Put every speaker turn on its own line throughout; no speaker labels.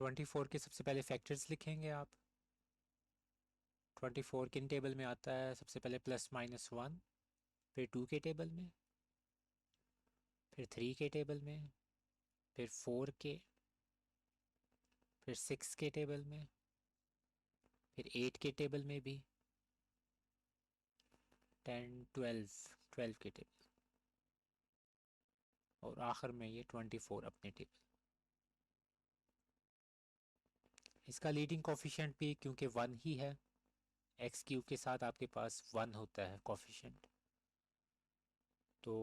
24 के सबसे पहले फैक्टर्स लिखेंगे आप। 24 किन टेबल में आता है? सबसे पहले +-1, फिर 2 के टेबल में, फिर 3 के टेबल में, फिर 4 के, फिर 6 के टेबल में, फिर 8 के टेबल में भी, 10, 12 के टेबल, और आखिर में ये 24 अपने टेबल। इसका लीडिंग कोफिशिएंट भी क्योंकि 1 ही है, x³ के साथ आपके पास 1 होता है कोफिशिएंट। तो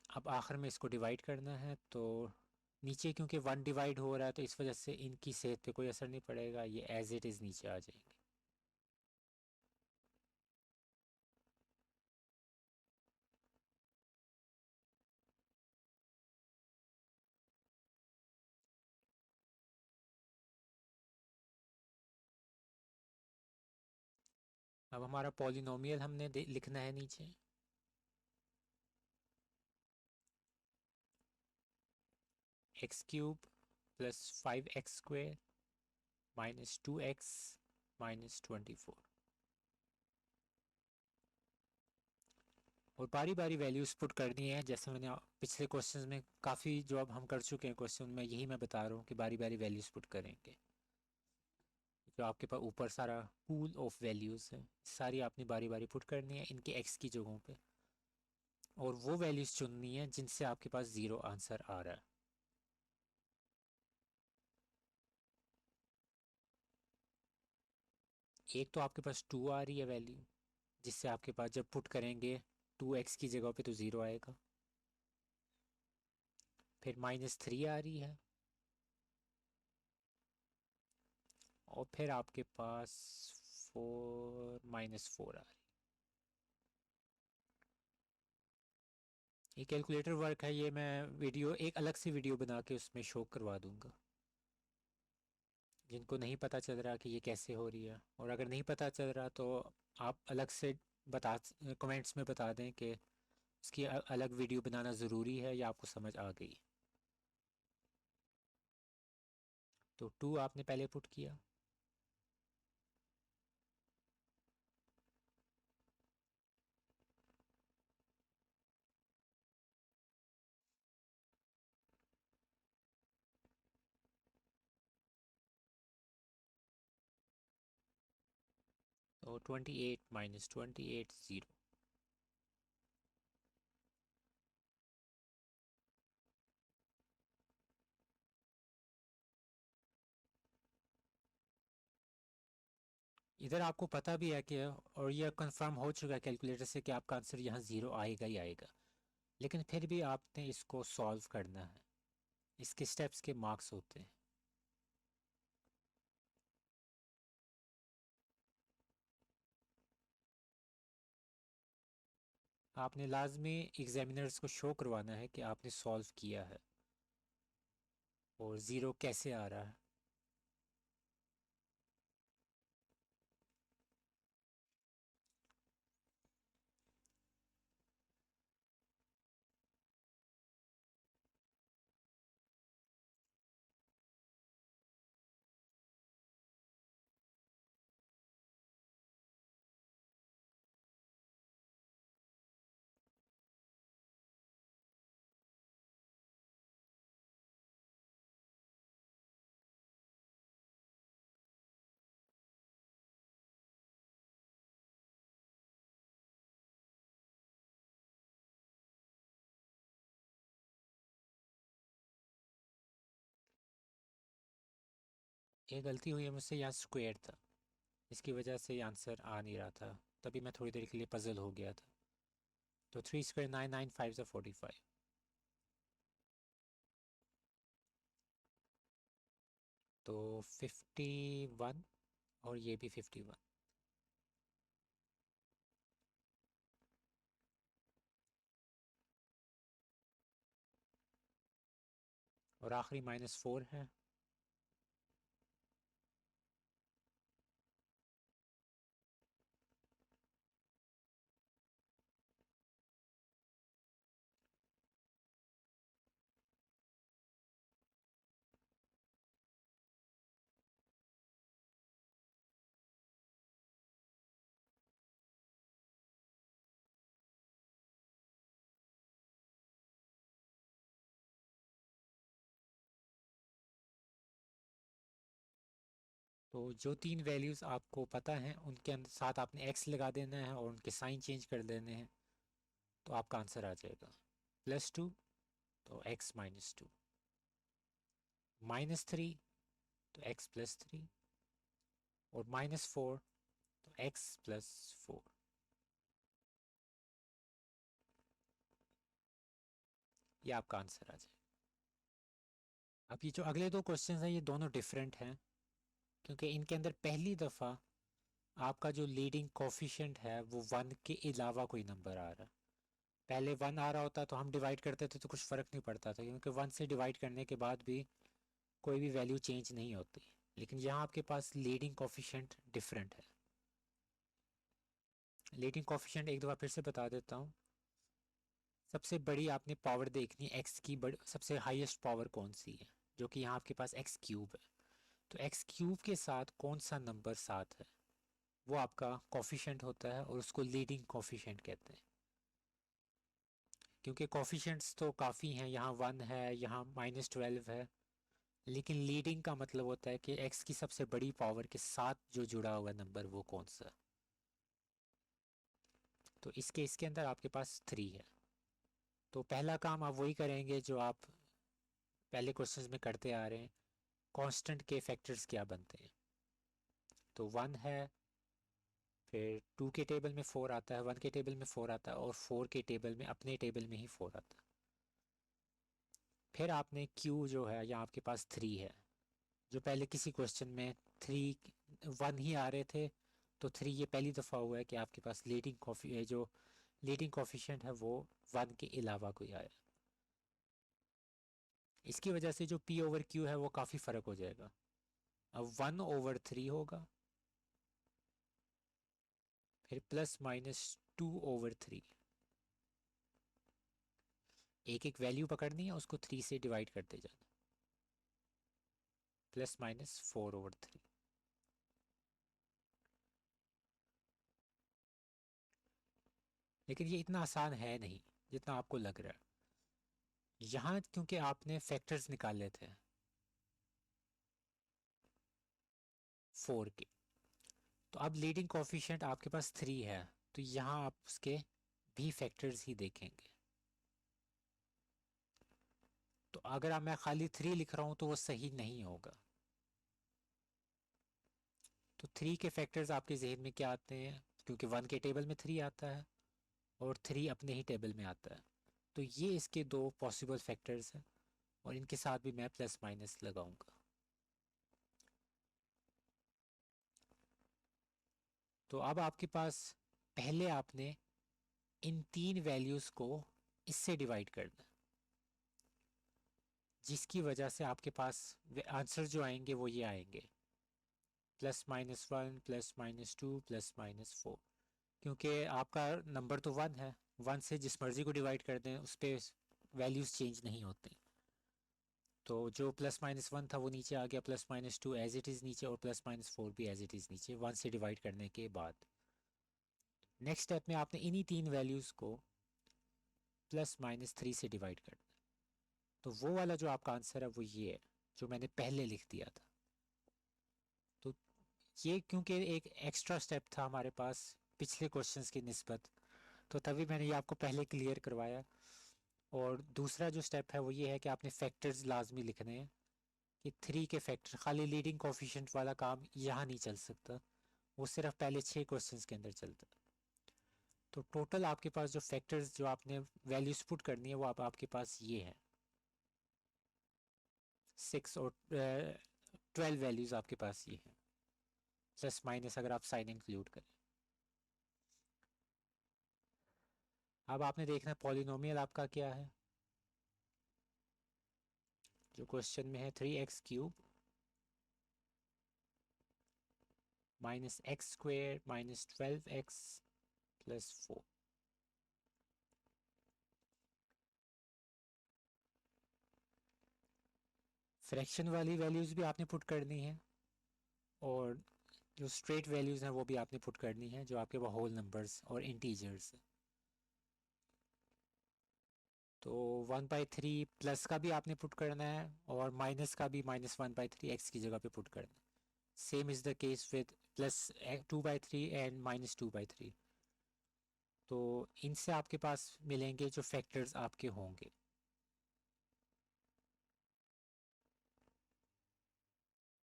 अब आखिर में इसको डिवाइड करना है, तो नीचे क्योंकि 1 डिवाइड हो रहा है तो इस वजह से इनकी सेहत पे कोई असर नहीं पड़ेगा, ये एज इट इज़ नीचे आ जाएंगे। अब हमारा पॉलिनोमियल हमने लिखना है नीचे। x³ +5x² -2x -24, और बारी बारी वैल्यूज़ पुट करनी है। जैसे मैंने पिछले क्वेश्चंस में काफ़ी जो अब हम कर चुके हैं क्वेश्चन में, यही मैं बता रहा हूँ कि बारी बारी वैल्यूज़ पुट करेंगे। जो आपके पास ऊपर सारा पूल ऑफ वैल्यूज़ है, सारी आपने बारी बारी पुट करनी है इनके x की जगहों पे, और वो वैल्यूज़ चुननी है जिनसे आपके पास ज़ीरो आंसर आ रहा है। एक तो आपके पास 2 आ रही है वैल्यू, जिससे आपके पास जब पुट करेंगे 2x की जगह पे तो ज़ीरो आएगा। फिर -3 आ रही है, और फिर आपके पास 4 आ रही है। ये कैलकुलेटर वर्क है, ये मैं वीडियो एक अलग से वीडियो बना के उसमें शो करवा दूंगा, जिनको नहीं पता चल रहा कि ये कैसे हो रही है। और अगर नहीं पता चल रहा तो आप अलग से बता, कमेंट्स में बता दें कि इसकी अलग वीडियो बनाना ज़रूरी है या आपको समझ आ गई। तो 2 आपने पहले पुट किया, तो 28 -28 0। इधर आपको पता भी है कि, और यह कंफर्म हो चुका है कैलकुलेटर से कि आपका आंसर यहाँ ज़ीरो आएगा ही आएगा, लेकिन फिर भी आपने इसको सॉल्व करना है। इसके स्टेप्स के मार्क्स होते हैं। आपने लाजमी एग्जामिनर्स को शो करवाना है कि आपने सॉल्व किया है और ज़ीरो कैसे आ रहा है। ये गलती हुई है मुझसे, यहाँ स्क्वायर था, इसकी वजह से आंसर आ नहीं रहा था, तभी मैं थोड़ी देर के लिए पजल हो गया था। तो 3² 9 9 5 45, तो 51, और ये भी 51, और आखिरी -4 है। तो जो तीन वैल्यूज़ आपको पता हैं उनके अंदर साथ आपने x लगा देना है और उनके साइन चेंज कर देने हैं, तो आपका आंसर आ जाएगा +2 तो x -2, -3 तो x +3 और -4 तो x +4। ये आपका आंसर आ जाएगा। अब ये जो अगले दो क्वेश्चन हैं ये दोनों डिफरेंट हैं, क्योंकि इनके अंदर पहली दफ़ा आपका जो लीडिंग कोफिशिएंट है वो 1 के अलावा कोई नंबर आ रहा है। पहले 1 आ रहा होता तो हम डिवाइड करते थे तो कुछ फ़र्क नहीं पड़ता था, क्योंकि 1 से डिवाइड करने के बाद भी कोई भी वैल्यू चेंज नहीं होती। लेकिन यहाँ आपके पास लीडिंग कोफिशिएंट डिफरेंट है। लीडिंग कोफिशिएंट एक दफ़ा फिर से बता देता हूँ। सबसे बड़ी आपने पावर देखनी है एक्स की, सबसे हाईएस्ट पावर कौन सी है, जो कि यहाँ आपके पास एक्स क्यूब है। तो एक्स क्यूब के साथ कौन सा नंबर साथ है वो आपका कोफिशिएंट होता है, और उसको लीडिंग कोफिशिएंट कहते हैं। क्योंकि कोफिशिएंट्स तो काफ़ी हैं, यहाँ 1 है, यहाँ -12 है, लेकिन लीडिंग का मतलब होता है कि एक्स की सबसे बड़ी पावर के साथ जो जुड़ा हुआ नंबर वो कौन सा। तो इसके इसके अंदर आपके पास 3 है। तो पहला काम आप वही करेंगे जो आप पहले क्वेश्चंस में करते आ रहे हैं, कांस्टेंट के फैक्टर्स क्या बनते हैं। तो 1 है, फिर 2 के टेबल में 4 आता है, 1 के टेबल में 4 आता है, और 4 के टेबल में अपने टेबल में ही 4 आता है। फिर आपने Q जो है यहाँ आपके पास 3 है, जो पहले किसी क्वेश्चन में 1 ही आ रहे थे, तो 3 ये पहली दफ़ा हुआ है कि आपके पास जो लीडिंग कोफिशिएंट है वो 1 के अलावा कोई आया। इसकी वजह से जो P/Q है वो काफ़ी फ़र्क हो जाएगा। अब 1/3 होगा, फिर +-2/3। एक एक वैल्यू पकड़नी है, उसको 3 से डिवाइड करते जाना, +-4/3। लेकिन ये इतना आसान है नहीं जितना आपको लग रहा है। यहाँ क्योंकि आपने फैक्टर्स निकाले थे 4 के, तो अब लीडिंग कोफिशिएंट आपके पास 3 है, तो यहाँ आप उसके भी फैक्टर्स ही देखेंगे। तो अगर मैं खाली 3 लिख रहा हूँ तो वो सही नहीं होगा। तो 3 के फैक्टर्स आपके जहन में क्या आते हैं, क्योंकि 1 के टेबल में 3 आता है और 3 अपने ही टेबल में आता है, तो ये इसके दो पॉसिबल फैक्टर्स हैं, और इनके साथ भी मैं प्लस माइनस लगाऊंगा। तो अब आपके पास पहले आपने इन 3 वैल्यूज़ को इससे डिवाइड करना, जिसकी वजह से आपके पास आंसर जो आएंगे वो ये आएंगे +-1 +-2 +-4। क्योंकि आपका नंबर तो 1 है, 1 से जिस मर्ज़ी को डिवाइड कर दें उस पर वैल्यूज़ चेंज नहीं होती। तो जो +-1 था वो नीचे आ गया, +-2 एज इट इज़ नीचे, और +-4 भी एज इट इज़ नीचे 1 से डिवाइड करने के बाद। नेक्स्ट स्टेप में आपने इन्हीं 3 वैल्यूज़ को +-3 से डिवाइड करना। तो वो वाला जो आपका आंसर है वो ये है जो मैंने पहले लिख दिया था। तो ये क्योंकि एक एक्स्ट्रा स्टेप था हमारे पास पिछले क्वेश्चंस की निस्बत, तो तभी मैंने ये आपको पहले क्लियर करवाया। और दूसरा जो स्टेप है वो ये है कि आपने फैक्टर्स लाजमी लिखने हैं, कि 3 के फैक्टर, खाली लीडिंग कोफिशिएंट वाला काम यहाँ नहीं चल सकता, वो सिर्फ पहले 6 क्वेश्चंस के अंदर चलता। तो टोटल आपके पास जो फैक्टर्स जो आपने वैल्यूज पुट करनी है वो आपके पास ये है 6 और 12 वैल्यूज आपके पास ये है, प्लस माइनस अगर आप साइन इंक्लूड करें। अब आपने देखना पॉलिनोमियल आपका क्या है। जो क्वेश्चन में है 3x³ -x² -12x +4। फ्रैक्शन वाली वैल्यूज भी आपने पुट करनी है, और जो स्ट्रेट वैल्यूज हैं वो भी आपने पुट करनी है, जो आपके वो होल नंबर्स और इंटीजर्स है। तो 1/3 प्लस का भी आपने पुट करना है, और माइनस का भी -1/3 एक्स की जगह पे पुट करना है। Same is the case with +2/3 and -2/3। तो इनसे आपके पास मिलेंगे जो फैक्टर्स आपके होंगे।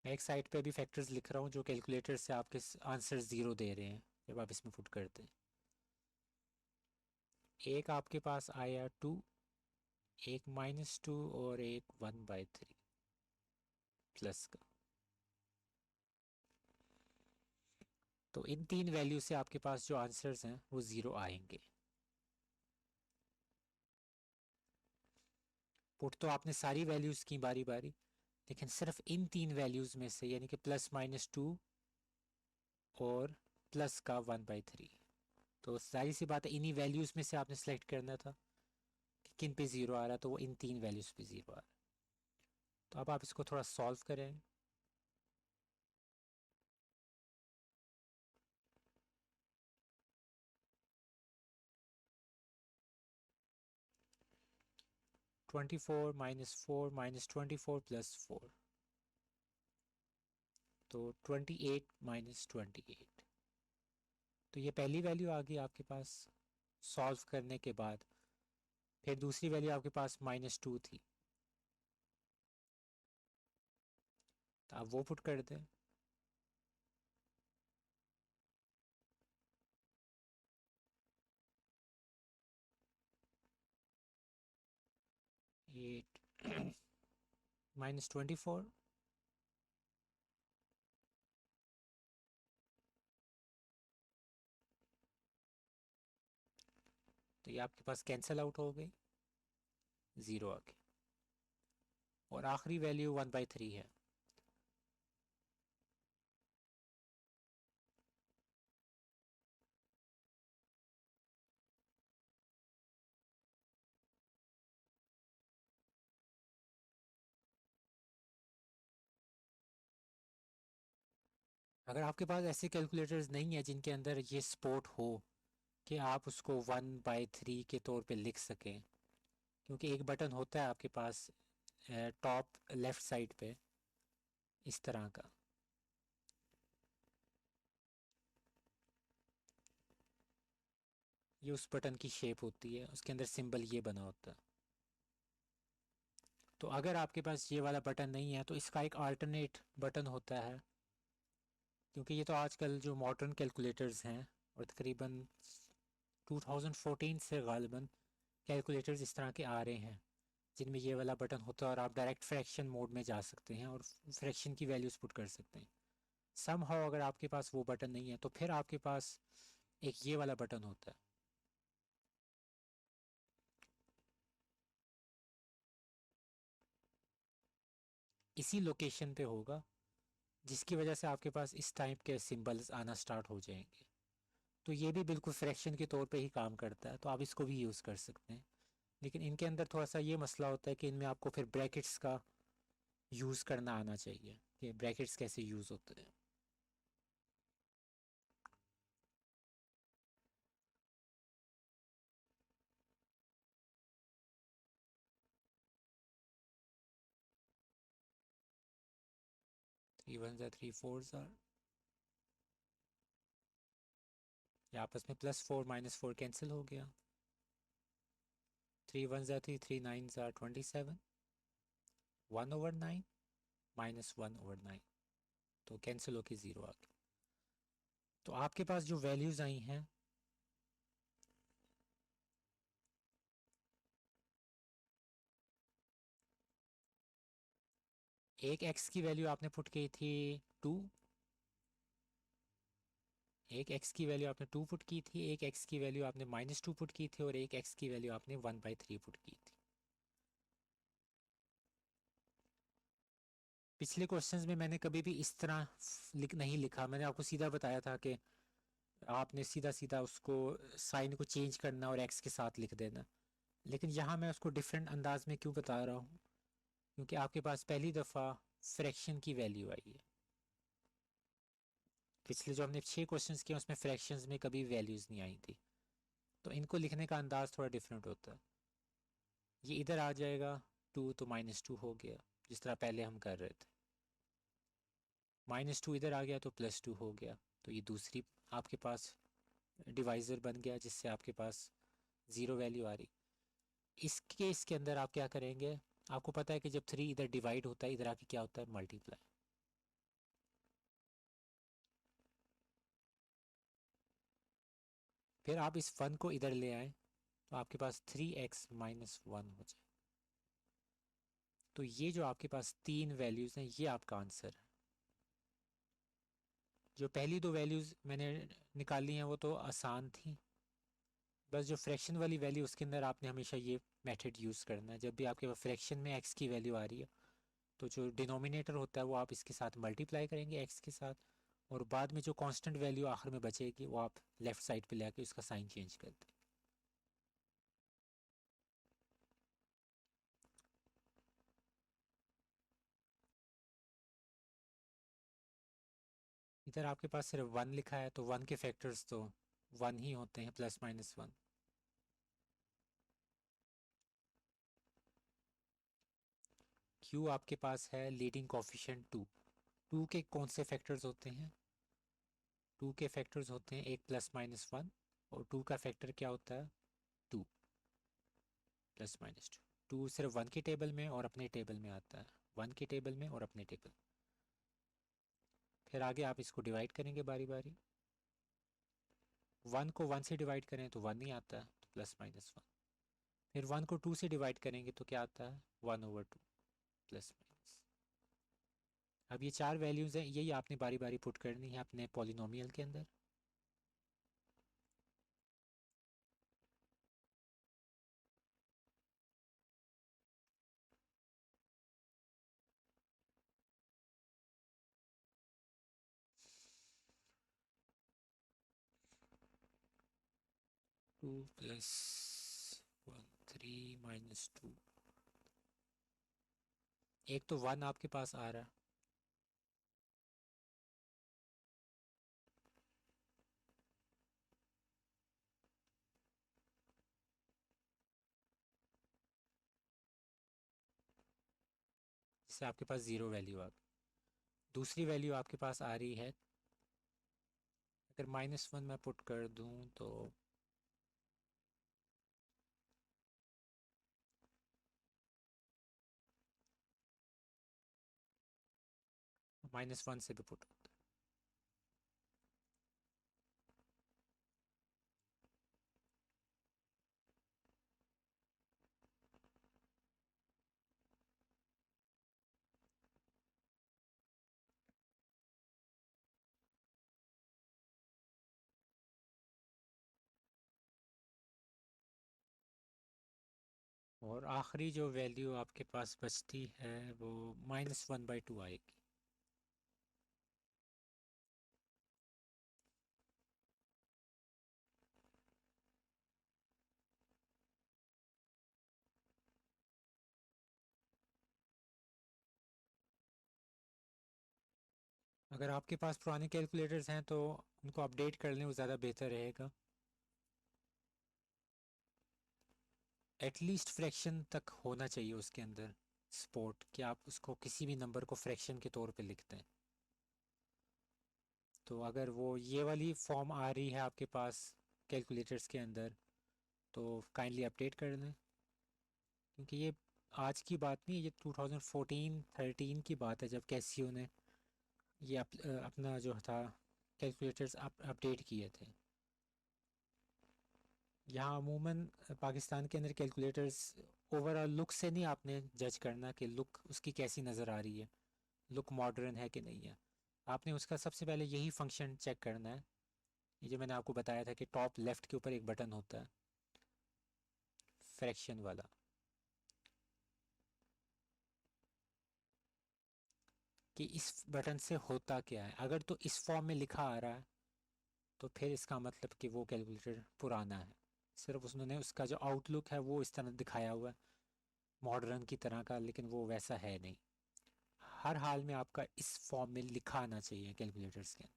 मैं एक साइड पे अभी फैक्टर्स लिख रहा हूँ जो कैलकुलेटर से आपके आंसर 0 दे रहे हैं जब आप इसमें पुट करते हैं। एक आपके पास आया 2, एक -2 और एक 1/3 प्लस का। तो इन तीन वैल्यू से आपके पास जो आंसर्स हैं वो 0 आएंगे। पुट तो आपने सारी वैल्यूज़ की बारी बारी, लेकिन सिर्फ इन तीन वैल्यूज़ में से, यानी कि +-2 और प्लस का 1/3। तो सारी सी बात है, इन्हीं वैल्यूज़ में से आपने सेलेक्ट करना था कि किन पे 0 आ रहा है, तो वो इन तीन वैल्यूज़ पे 0 आ रहा है। तो अब आप इसको थोड़ा सॉल्व करें। -24 -4 -24 +4, तो 28 -28। तो ये पहली वैल्यू आ गई आपके पास सॉल्व करने के बाद। फिर दूसरी वैल्यू आपके पास -2 थी, तो आप वो पुट कर दें। 8 -24, तो ये आपके पास कैंसिल आउट हो गई, 0 आ गई। और आखिरी वैल्यू 1/3 है। अगर आपके पास ऐसे कैलकुलेटर्स नहीं है जिनके अंदर ये सपोर्ट हो कि आप उसको 1/3 के तौर पे लिख सकें, क्योंकि एक बटन होता है आपके पास टॉप लेफ्ट साइड पे इस तरह का, ये उस बटन की शेप होती है, उसके अंदर सिंबल ये बना होता है। तो अगर आपके पास ये वाला बटन नहीं है तो इसका एक अल्टरनेट बटन होता है, क्योंकि ये तो आजकल जो मॉडर्न कैलकुलेटर्स हैं, और तकरीबन 2014 से गालिबन कैलकुलेटर्स इस तरह के आ रहे हैं जिनमें ये वाला बटन होता है और आप डायरेक्ट फ्रैक्शन मोड में जा सकते हैं और फ्रैक्शन की वैल्यूज पुट कर सकते हैं। समहाउ अगर आपके पास वो बटन नहीं है तो फिर आपके पास एक ये वाला बटन होता है। इसी लोकेशन पे होगा, जिसकी वजह से आपके पास इस टाइप के सिंबल्स आना स्टार्ट हो जाएंगे। तो ये भी बिल्कुल फ्रैक्शन के तौर पे ही काम करता है, तो आप इसको भी यूज़ कर सकते हैं। लेकिन इनके अंदर थोड़ा सा ये मसला होता है कि इनमें आपको फिर ब्रैकेट्स का यूज़ करना आना चाहिए कि ब्रैकेट्स कैसे यूज़ होते हैं। थ्री वन ज़ा थ्री फोर ज़ा, या आपस में +4 -4 कैंसिल हो गया। 3 1 ज़ा 3, 3 9 ज़ा 27, 1/9 -1/9, तो कैंसिल होके 0 आ गया। तो आपके पास जो वैल्यूज़ आई हैं, एक x की वैल्यू आपने पुट की थी 2, एक x की वैल्यू आपने 2 पुट की थी, एक x की वैल्यू आपने -2 पुट की थी, और एक x की वैल्यू आपने 1/3 पुट की थी। पिछले क्वेश्चंस में मैंने कभी भी इस तरह नहीं लिखा, मैंने आपको सीधा बताया था कि आपने सीधा सीधा उसको साइन को चेंज करना और x के साथ लिख देना। लेकिन यहाँ मैं उसको डिफरेंट अंदाज में क्यों बता रहा हूँ, क्योंकि आपके पास पहली दफ़ा फ्रैक्शन की वैल्यू आई है। पिछले जो हमने 6 क्वेश्चंस किए उसमें फ्रैक्शंस में कभी वैल्यूज़ नहीं आई थी, तो इनको लिखने का अंदाज थोड़ा डिफरेंट होता है। ये इधर आ जाएगा 2, तो -2 हो गया, जिस तरह पहले हम कर रहे थे। -2 इधर आ गया तो +2 हो गया, तो ये दूसरी आपके पास डिवाइज़र बन गया जिससे आपके पास 0 वैल्यू आ रही। इस केस के अंदर आप क्या करेंगे, आपको पता है कि जब 3 इधर डिवाइड होता है इधर आके क्या होता है, मल्टीप्लाई। फिर आप इस 1 को इधर ले आए तो आपके पास 3x - 1 हो जाए। तो ये जो आपके पास 3 वैल्यूज़ हैं ये आपका आंसर है। जो पहली 2 वैल्यूज़ मैंने निकाली हैं वो तो आसान थी, बस जो फ्रैक्शन वाली वैल्यू उसके अंदर आपने हमेशा ये मेथड यूज़ करना है। जब भी आपके पास फ्रैक्शन में x की वैल्यू आ रही है तो जो डिनोमिनेटर होता है वो आप इसके साथ मल्टीप्लाई करेंगे x के साथ, और बाद में जो कांस्टेंट वैल्यू आखिर में बचेगी वो आप लेफ़्ट साइड पे लेके उसका साइन चेंज कर दें। इधर आपके पास सिर्फ 1 लिखा है तो 1 के फैक्टर्स तो 1 ही होते हैं, +- 1। Q आपके पास है लीडिंग कोफिशिएंट 2। 2 के कौन से फैक्टर्स होते हैं? 2 के फैक्टर्स होते हैं एक +- 1, और 2 का फैक्टर क्या होता है? 2 +- 2। 2 सिर्फ 1 के टेबल में और अपने टेबल में आता है, 1 के टेबल में और अपने टेबल। फिर आगे आप इसको डिवाइड करेंगे बारी बारी। 1 को 1 से डिवाइड करें तो 1 ही आता है, तो +- 1। फिर 1 को 2 से डिवाइड करेंगे तो क्या आता है? 1/2 +-। अब ये 4 वैल्यूज़ हैं, यही आपने बारी बारी पुट करनी है अपने पॉलिनोमियल के अंदर। Two plus 3 - 2। एक तो 1 आपके पास आ रहा है, जिससे आपके पास 0 वैल्यू आ गई। दूसरी वैल्यू आपके पास आ रही है, अगर -1 मैं पुट कर दूं तो -1 से भी पुट होता है। और आखिरी जो वैल्यू आपके पास बचती है वो -1/2 आएगी। अगर आपके पास पुराने कैलकुलेटर्स हैं तो उनको अपडेट कर लें, वो ज़्यादा बेहतर रहेगा। एटलीस्ट फ्रैक्शन तक होना चाहिए उसके अंदर सपोर्ट, कि आप उसको किसी भी नंबर को फ्रैक्शन के तौर पे लिखते हैं। तो अगर वो ये वाली फॉर्म आ रही है आपके पास कैलकुलेटर्स के अंदर तो काइंडली अपडेट कर लें, क्योंकि ये आज की बात नहीं, ये 2014-13 की बात है जब कैसियो ने ये अपना जो था कैलकुलेटर्स अपडेट किए थे। यहाँ अमूमन पाकिस्तान के अंदर कैलकुलेटर्स ओवरऑल लुक से नहीं आपने जज करना कि लुक उसकी कैसी नज़र आ रही है, लुक मॉडर्न है कि नहीं है। आपने उसका सबसे पहले यही फंक्शन चेक करना है, ये जो मैंने आपको बताया था कि टॉप लेफ़्ट के ऊपर एक बटन होता है फ्रैक्शन वाला, कि इस बटन से होता क्या है। अगर तो इस फॉर्म में लिखा आ रहा है तो फिर इसका मतलब कि वो कैलकुलेटर पुराना है, सिर्फ उसने उसका जो आउटलुक है वो इस तरह दिखाया हुआ है मॉडर्न की तरह का, लेकिन वो वैसा है नहीं। हर हाल में आपका इस फॉर्म में लिखा आना चाहिए कैलकुलेटर्स के अंदर।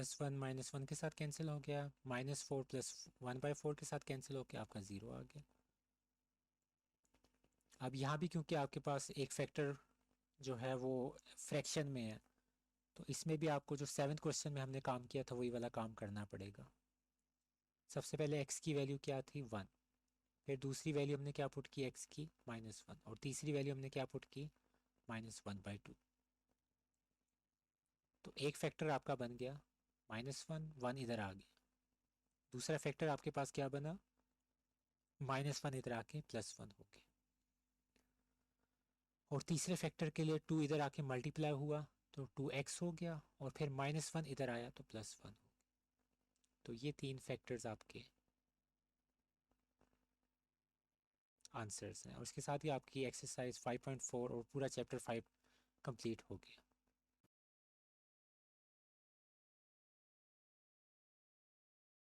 +1 -1 के साथ कैंसिल हो गया, -4 + 1/4 के साथ कैंसिल हो गया, आपका 0 आ गया। अब यहाँ भी क्योंकि आपके पास एक फैक्टर जो है वो फ्रैक्शन में है, तो इसमें भी आपको जो 7th क्वेश्चन में हमने काम किया था वही वाला काम करना पड़ेगा। सबसे पहले x की वैल्यू क्या थी 1, फिर दूसरी वैल्यू हमने क्या पुट की x की -1, और तीसरी वैल्यू हमने क्या पुट की -1/2। तो एक फैक्टर आपका बन गया -1, 1 इधर आ गया। दूसरा फैक्टर आपके पास क्या बना, -1 इधर आके +1 हो गया। और तीसरे फैक्टर के लिए 2 इधर आके मल्टीप्लाई हुआ तो 2x हो गया, और फिर -1 इधर आया तो +1 हो गया। तो ये 3 फैक्टर्स आपके आंसर्स हैं, और इसके साथ ही आपकी एक्सरसाइज 5.4 और पूरा चैप्टर 5 कंप्लीट हो गया।